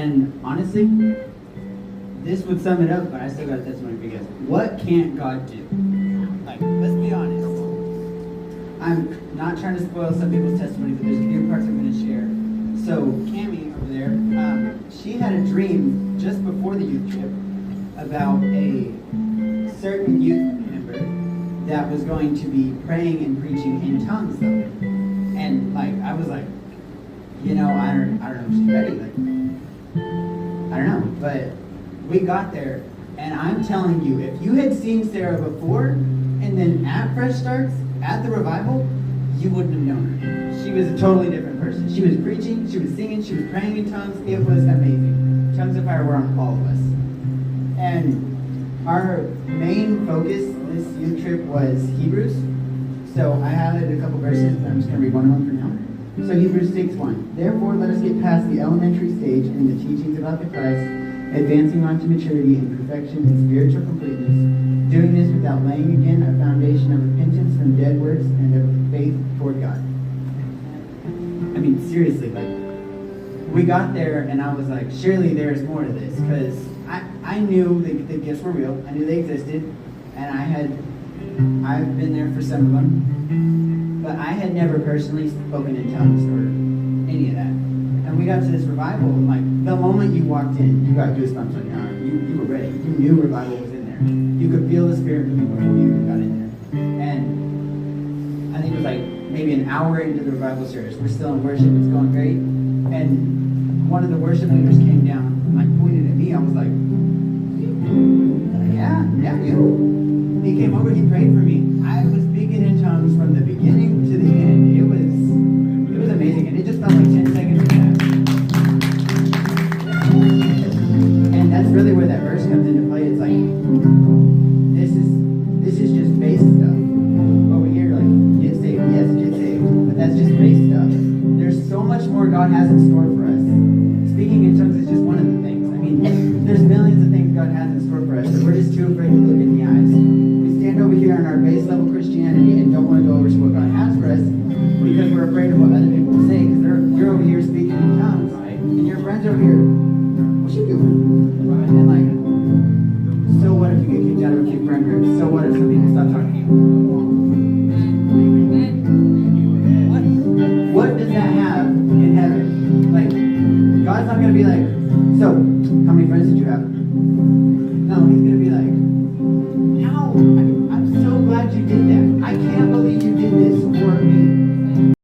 And honestly, this would sum it up, but I still got a testimony for you guys. What can't God do? Like, let's be honest. I'm not trying to spoil some people's testimony, but there's a few parts I'm going to share. So, Cammie over there, she had a dream just before the youth trip about a certain youth member that was going to be praying and preaching in tongues, though. And, like, I was like, I don't know if she's ready. Like, I don't know. But we got there, and I'm telling you, if you had seen Sarah before, and then at Fresh Starts, at the revival, you wouldn't have known her. She was a totally different person. She was preaching, she was singing, she was praying in tongues. It was amazing. Tongues of fire were on all of us. And our main focus this youth trip was Hebrews. So I highlighted a couple verses, but I'm just going to read one of them for now. So Hebrews 6:1. Therefore, let us get past the elementary stage in the teachings about the Christ, advancing on to maturity and perfection and spiritual completeness, doing this without laying again a foundation of repentance from dead works and of faith toward God. I mean, seriously, like, we got there and I was like, surely there's more to this, because I knew the gifts were real. I knew they existed, and I've been there for some of them, but I had never personally spoken in tongues or any of that. And we got to this revival, and like, the moment you walked in, you got goosebumps on your arm. You were ready. You knew revival was in there. You could feel the Spirit moving before you even got in there. And I think it was like maybe an hour into the revival service. We're still in worship. It's going great. And one of the worship leaders came down and like pointed at me. I was like, yeah, you. He came over. He prayed for me. I was speaking in tongues from the beginning to the end. It was amazing, and it just felt like 10 seconds of that. And that's really where that verse comes into play. It's like, this is just base stuff. Over here, like, get saved, yes, get saved, but that's just base stuff. There's so much more God has in store for us. Speaking in tongues is just one of the things. I mean, there's millions of things God has in store for us, but we're just too afraid to look in the eyes. We stand over here in our base level Christianity and don't want to go over to what God has for us because we're afraid of what other people will say, because you're over here speaking in tongues, right? And your friends over here, what you doing? And like, so what if you get kicked out of a few friend groups? So what if some people stop talking to you? What does that have in heaven? Like, God's not going to be like, so, how many friends did you have? No, he's going to be like,